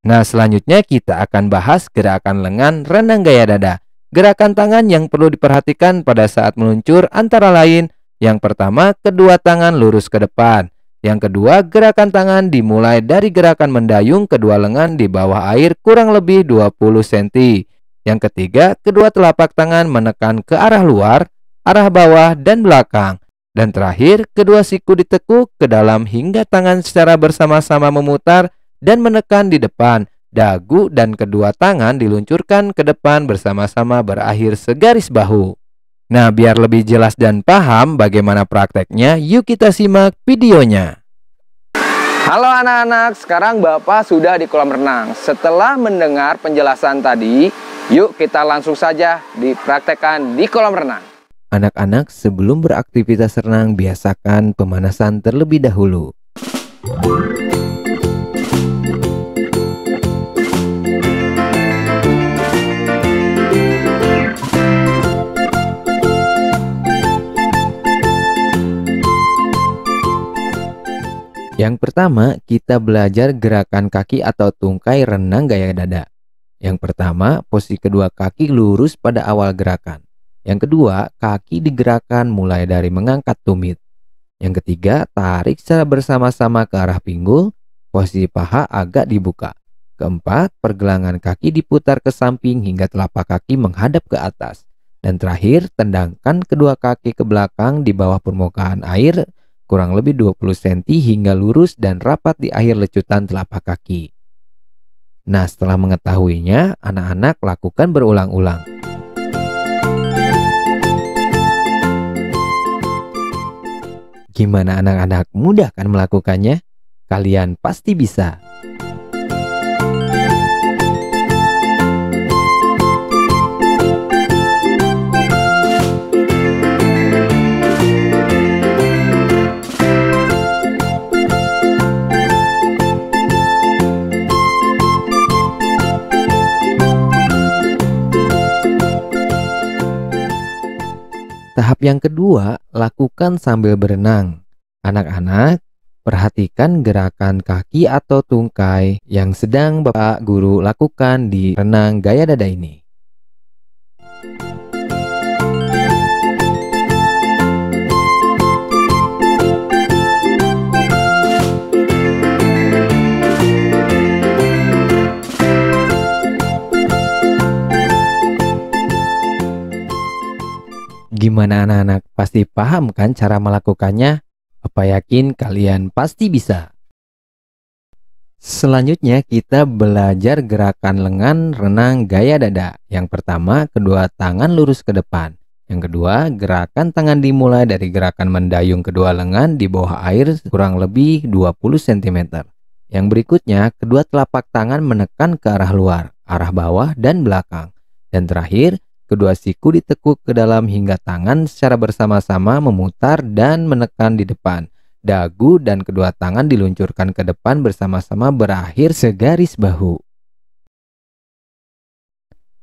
Nah, selanjutnya kita akan bahas gerakan lengan renang gaya dada. Gerakan tangan yang perlu diperhatikan pada saat meluncur antara lain, yang pertama, kedua tangan lurus ke depan. Yang kedua, gerakan tangan dimulai dari gerakan mendayung kedua lengan di bawah air kurang lebih 20 cm. Yang ketiga, kedua telapak tangan menekan ke arah luar, arah bawah, dan belakang. Dan terakhir, kedua siku ditekuk ke dalam hingga tangan secara bersama-sama memutar dan menekan di depan, dagu, dan kedua tangan diluncurkan ke depan bersama-sama berakhir segaris bahu. Nah, biar lebih jelas dan paham bagaimana prakteknya, yuk kita simak videonya. Halo anak-anak, sekarang Bapak sudah di kolam renang. Setelah mendengar penjelasan tadi, yuk kita langsung saja dipraktekkan di kolam renang. Anak-anak, sebelum beraktivitas renang, biasakan pemanasan terlebih dahulu. Yang pertama, kita belajar gerakan kaki atau tungkai renang gaya dada. Yang pertama, posisi kedua kaki lurus pada awal gerakan. Yang kedua, kaki digerakkan mulai dari mengangkat tumit. Yang ketiga, tarik secara bersama-sama ke arah pinggul, posisi paha agak dibuka. Keempat, pergelangan kaki diputar ke samping hingga telapak kaki menghadap ke atas. Dan terakhir, tendangkan kedua kaki ke belakang di bawah permukaan air kurang lebih 20 cm hingga lurus dan rapat di akhir lecutan telapak kaki. Nah, setelah mengetahuinya, anak-anak lakukan berulang-ulang. Gimana anak-anak, mudah kan melakukannya? Kalian pasti bisa. Tahap yang kedua, lakukan sambil berenang. Anak-anak, perhatikan gerakan kaki atau tungkai yang sedang Bapak Guru lakukan di renang gaya dada ini. Gimana anak-anak, pasti paham kan cara melakukannya? Apa yakin kalian pasti bisa? Selanjutnya kita belajar gerakan lengan renang gaya dada. Yang pertama, kedua tangan lurus ke depan. Yang kedua, gerakan tangan dimulai dari gerakan mendayung kedua lengan di bawah air kurang lebih 20 cm. Yang berikutnya, kedua telapak tangan menekan ke arah luar, arah bawah dan belakang. Dan terakhir, kedua siku ditekuk ke dalam hingga tangan secara bersama-sama memutar dan menekan di depan. Dagu dan kedua tangan diluncurkan ke depan bersama-sama berakhir segaris bahu.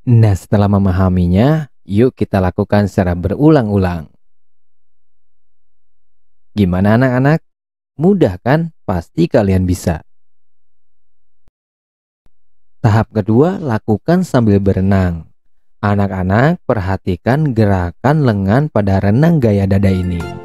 Nah, setelah memahaminya, yuk kita lakukan secara berulang-ulang. Gimana anak-anak? Mudah kan? Pasti kalian bisa. Tahap kedua, lakukan sambil berenang. Anak-anak, perhatikan gerakan lengan pada renang gaya dada ini.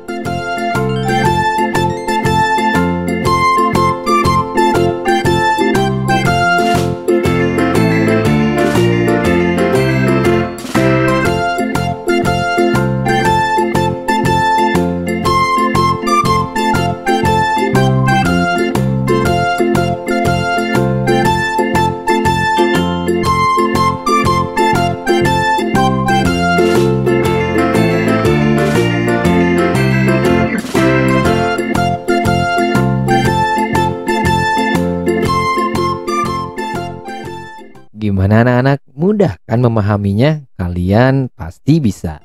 Gimana anak-anak? Mudah kan memahaminya? Kalian pasti bisa.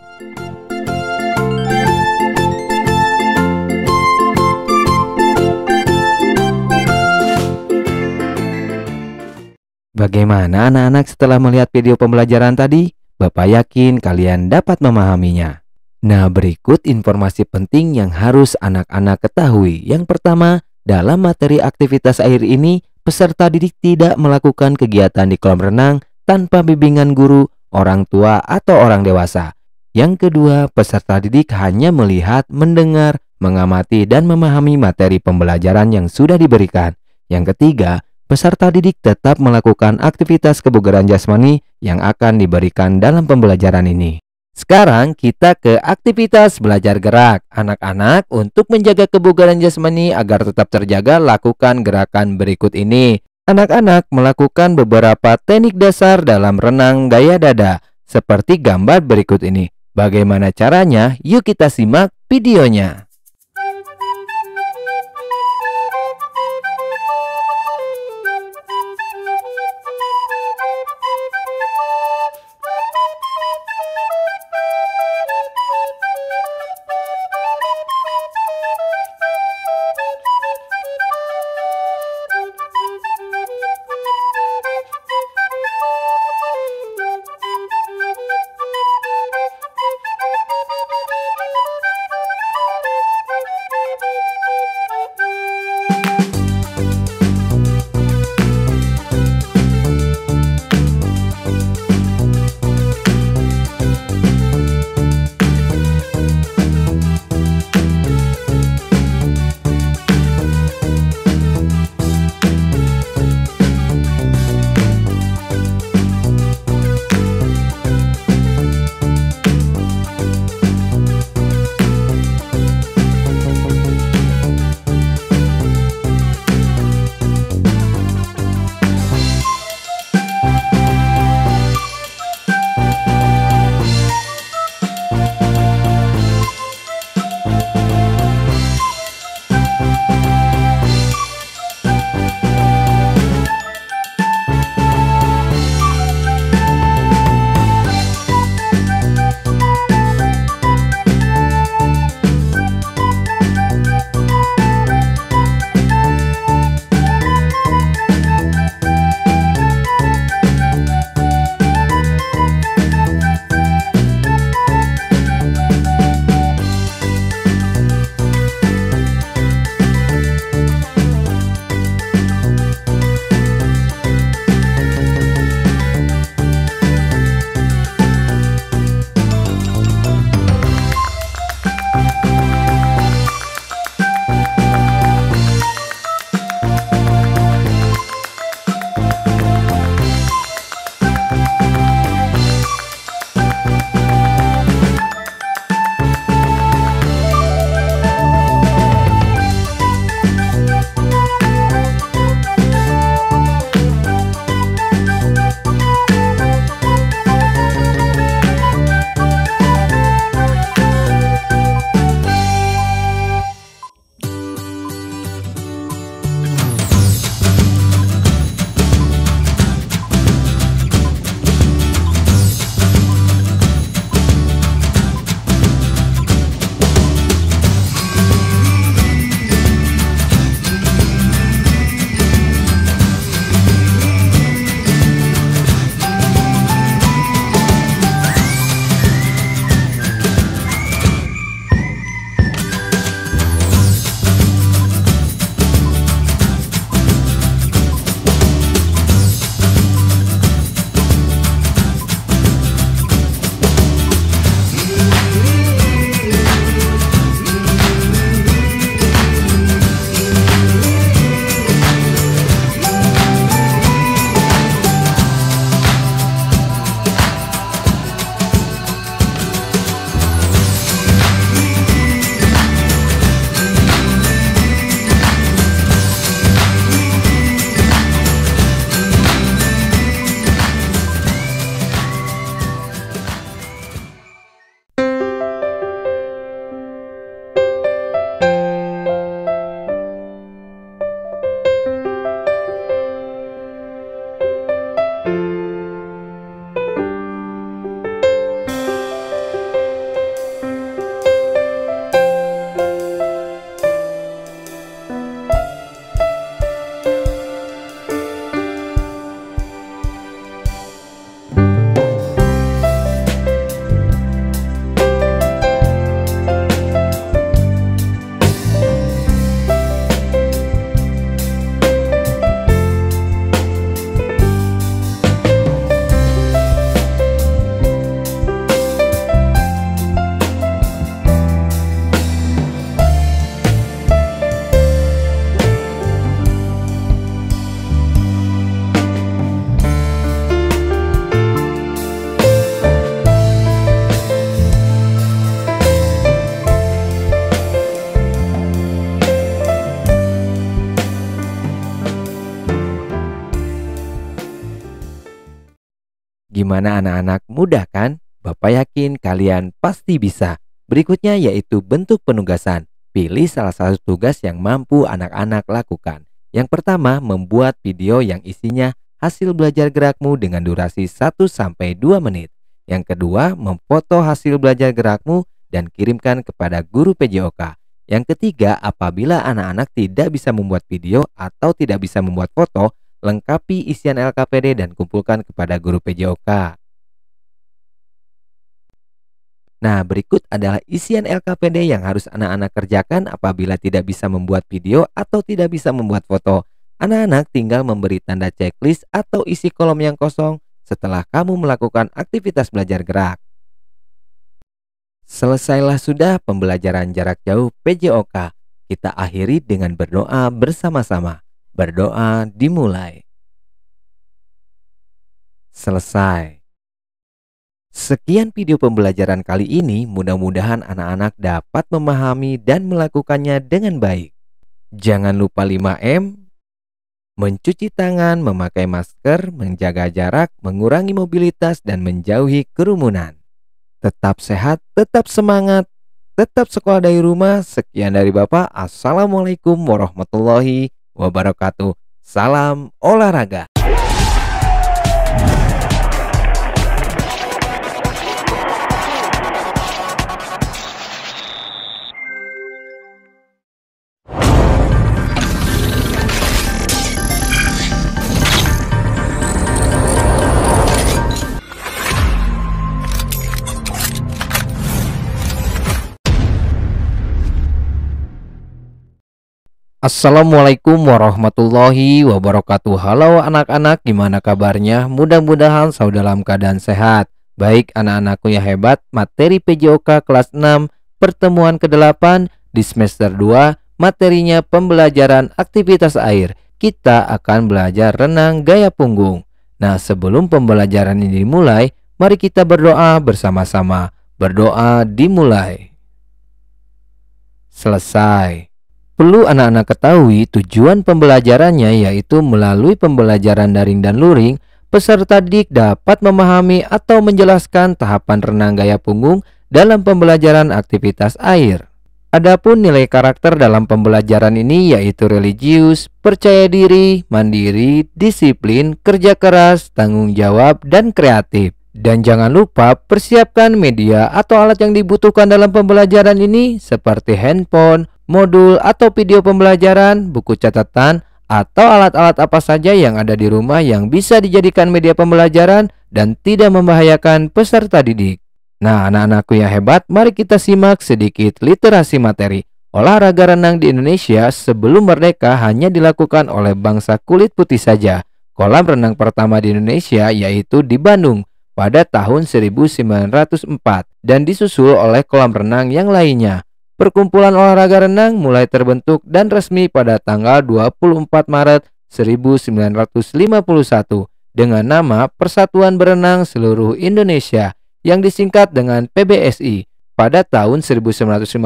Bagaimana anak-anak setelah melihat video pembelajaran tadi? Bapak yakin kalian dapat memahaminya. Nah, berikut informasi penting yang harus anak-anak ketahui. Yang pertama, dalam materi aktivitas air ini, peserta didik tidak melakukan kegiatan di kolam renang tanpa bimbingan guru, orang tua, atau orang dewasa. Yang kedua, peserta didik hanya melihat, mendengar, mengamati, dan memahami materi pembelajaran yang sudah diberikan. Yang ketiga, peserta didik tetap melakukan aktivitas kebugaran jasmani yang akan diberikan dalam pembelajaran ini. Sekarang kita ke aktivitas belajar gerak. Anak-anak, untuk menjaga kebugaran jasmani agar tetap terjaga, lakukan gerakan berikut ini. Anak-anak melakukan beberapa teknik dasar dalam renang gaya dada, seperti gambar berikut ini. Bagaimana caranya? Yuk kita simak videonya. Gimana anak-anak, mudah kan? Bapak yakin kalian pasti bisa. Berikutnya yaitu bentuk penugasan. Pilih salah satu tugas yang mampu anak-anak lakukan. Yang pertama, membuat video yang isinya hasil belajar gerakmu dengan durasi 1-2 menit. Yang kedua, memfoto hasil belajar gerakmu dan kirimkan kepada guru PJOK. Yang ketiga, apabila anak-anak tidak bisa membuat video atau tidak bisa membuat foto, lengkapi isian LKPD dan kumpulkan kepada guru PJOK. Nah, berikut adalah isian LKPD yang harus anak-anak kerjakan apabila tidak bisa membuat video atau tidak bisa membuat foto. Anak-anak tinggal memberi tanda checklist atau isi kolom yang kosong setelah kamu melakukan aktivitas belajar gerak. Selesailah sudah pembelajaran jarak jauh PJOK. Kita akhiri dengan berdoa bersama-sama. Berdoa dimulai. Selesai. Sekian video pembelajaran kali ini, mudah-mudahan anak-anak dapat memahami dan melakukannya dengan baik. Jangan lupa 5M, mencuci tangan, memakai masker, menjaga jarak, mengurangi mobilitas, dan menjauhi kerumunan. Tetap sehat, tetap semangat, tetap sekolah dari rumah. Sekian dari Bapak. Assalamualaikum warahmatullahi wabarakatuh. Salam olahraga. Assalamualaikum warahmatullahi wabarakatuh. Halo anak-anak, gimana kabarnya? Mudah-mudahan selalu dalam keadaan sehat. Baik anak-anakku yang hebat, materi PJOK kelas 6 pertemuan ke-8 di semester 2, materinya pembelajaran aktivitas air. Kita akan belajar renang gaya punggung. Nah, sebelum pembelajaran ini dimulai, mari kita berdoa bersama-sama. Berdoa dimulai. Selesai. Perlu anak-anak ketahui tujuan pembelajarannya yaitu melalui pembelajaran daring dan luring, peserta didik dapat memahami atau menjelaskan tahapan renang gaya punggung dalam pembelajaran aktivitas air. Adapun nilai karakter dalam pembelajaran ini yaitu religius, percaya diri, mandiri, disiplin, kerja keras, tanggung jawab, dan kreatif. Dan jangan lupa persiapkan media atau alat yang dibutuhkan dalam pembelajaran ini seperti handphone, modul atau video pembelajaran, buku catatan, atau alat-alat apa saja yang ada di rumah yang bisa dijadikan media pembelajaran dan tidak membahayakan peserta didik. Nah, anak-anakku yang hebat, mari kita simak sedikit literasi materi. Olahraga renang di Indonesia sebelum merdeka hanya dilakukan oleh bangsa kulit putih saja. Kolam renang pertama di Indonesia yaitu di Bandung pada tahun 1904 dan disusul oleh kolam renang yang lainnya. Perkumpulan olahraga renang mulai terbentuk dan resmi pada tanggal 24 Maret 1951 dengan nama Persatuan Berenang Seluruh Indonesia yang disingkat dengan PBSI. Pada tahun 1952,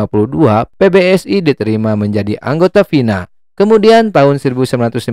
PBSI diterima menjadi anggota FINA. Kemudian tahun 1958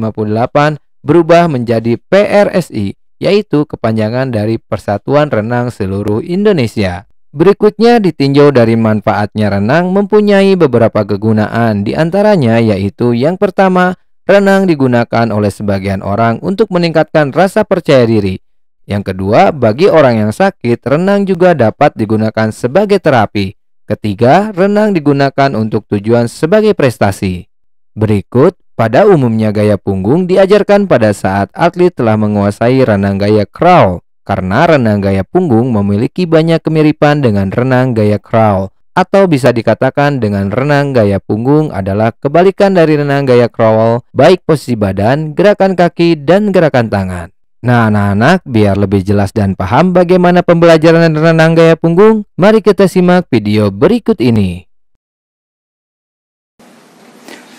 berubah menjadi PRSI, yaitu kepanjangan dari Persatuan Renang Seluruh Indonesia. Berikutnya ditinjau dari manfaatnya renang mempunyai beberapa kegunaan, diantaranya yaitu yang pertama, renang digunakan oleh sebagian orang untuk meningkatkan rasa percaya diri. Yang kedua, bagi orang yang sakit, renang juga dapat digunakan sebagai terapi. Ketiga, renang digunakan untuk tujuan sebagai prestasi. Berikut, pada umumnya gaya punggung diajarkan pada saat atlet telah menguasai renang gaya crawl. Karena renang gaya punggung memiliki banyak kemiripan dengan renang gaya crawl. Atau bisa dikatakan dengan renang gaya punggung adalah kebalikan dari renang gaya crawl, baik posisi badan, gerakan kaki, dan gerakan tangan. Nah anak-anak, biar lebih jelas dan paham bagaimana pembelajaran renang gaya punggung, mari kita simak video berikut ini.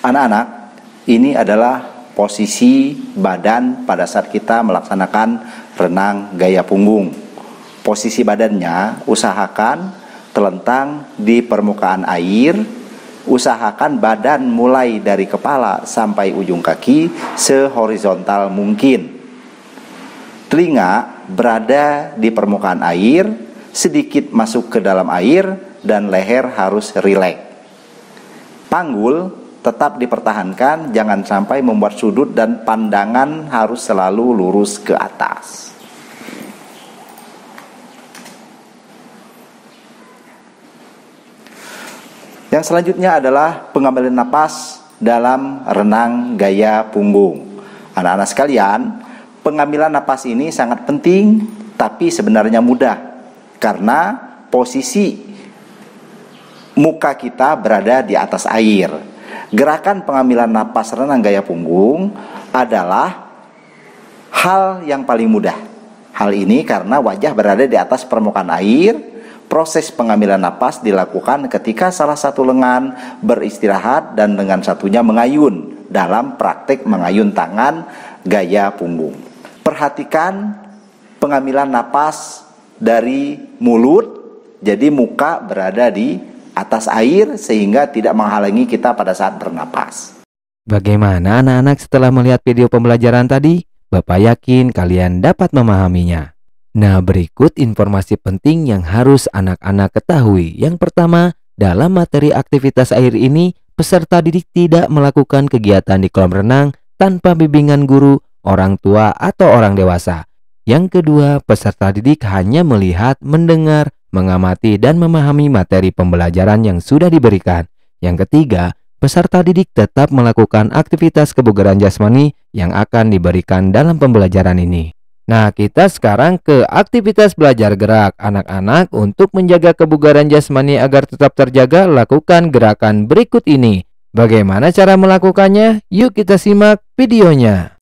Anak-anak, ini adalah posisi badan pada saat kita melaksanakan renang gaya punggung. Posisi badannya usahakan terlentang di permukaan air. Usahakan badan mulai dari kepala sampai ujung kaki sehorizontal mungkin. Telinga berada di permukaan air sedikit masuk ke dalam air, dan leher harus rileks. Panggul tetap dipertahankan, jangan sampai membuat sudut, dan pandangan harus selalu lurus ke atas. Yang selanjutnya adalah pengambilan napas dalam renang gaya punggung. Anak-anak sekalian, pengambilan napas ini sangat penting, tapi sebenarnya mudah, karena posisi muka kita berada di atas air. Gerakan pengambilan napas renang gaya punggung adalah hal yang paling mudah. Hal ini karena wajah berada di atas permukaan air. Proses pengambilan napas dilakukan ketika salah satu lengan beristirahat dan lengan satunya mengayun dalam praktek mengayun tangan gaya punggung. Perhatikan pengambilan napas dari mulut, jadi muka berada di atas air sehingga tidak menghalangi kita pada saat bernapas. Bagaimana anak-anak setelah melihat video pembelajaran tadi? Bapak yakin kalian dapat memahaminya. Nah, berikut informasi penting yang harus anak-anak ketahui. Yang pertama, dalam materi aktivitas air ini, peserta didik tidak melakukan kegiatan di kolam renang tanpa bimbingan guru, orang tua, atau orang dewasa. Yang kedua, peserta didik hanya melihat, mendengar, mengamati, dan memahami materi pembelajaran yang sudah diberikan. Yang ketiga, peserta didik tetap melakukan aktivitas kebugaran jasmani yang akan diberikan dalam pembelajaran ini. Nah, kita sekarang ke aktivitas belajar gerak. Anak-anak, untuk menjaga kebugaran jasmani agar tetap terjaga, lakukan gerakan berikut ini. Bagaimana cara melakukannya? Yuk kita simak videonya.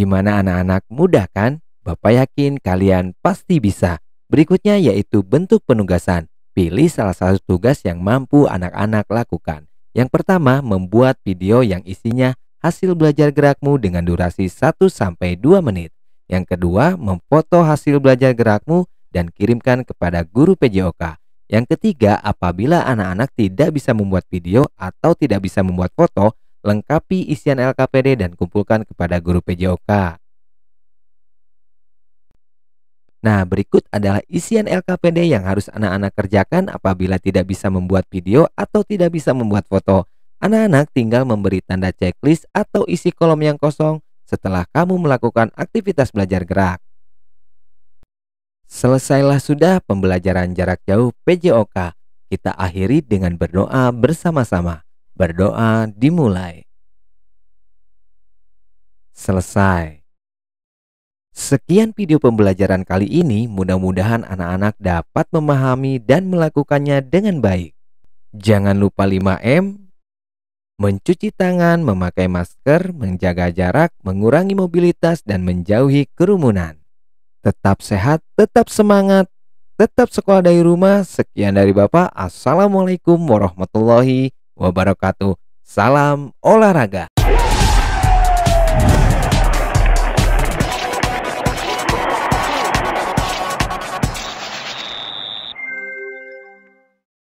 Gimana anak-anak, mudah kan? Bapak yakin kalian pasti bisa. Berikutnya yaitu bentuk penugasan. Pilih salah satu tugas yang mampu anak-anak lakukan. Yang pertama, membuat video yang isinya hasil belajar gerakmu dengan durasi 1-2 menit. Yang kedua, memfoto hasil belajar gerakmu dan kirimkan kepada guru PJOK. Yang ketiga, apabila anak-anak tidak bisa membuat video atau tidak bisa membuat foto, lengkapi isian LKPD dan kumpulkan kepada guru PJOK. Nah, berikut adalah isian LKPD yang harus anak-anak kerjakan apabila tidak bisa membuat video atau tidak bisa membuat foto. Anak-anak tinggal memberi tanda checklist atau isi kolom yang kosong setelah kamu melakukan aktivitas belajar gerak. Selesailah sudah pembelajaran jarak jauh PJOK. Kita akhiri dengan berdoa bersama-sama. Berdoa dimulai. Selesai. Sekian video pembelajaran kali ini, mudah-mudahan anak-anak dapat memahami dan melakukannya dengan baik. Jangan lupa 5M, mencuci tangan, memakai masker, menjaga jarak, mengurangi mobilitas, dan menjauhi kerumunan. Tetap sehat, tetap semangat, tetap sekolah dari rumah. Sekian dari Bapak. Assalamualaikum warahmatullahi wabarakatuh. Salam olahraga.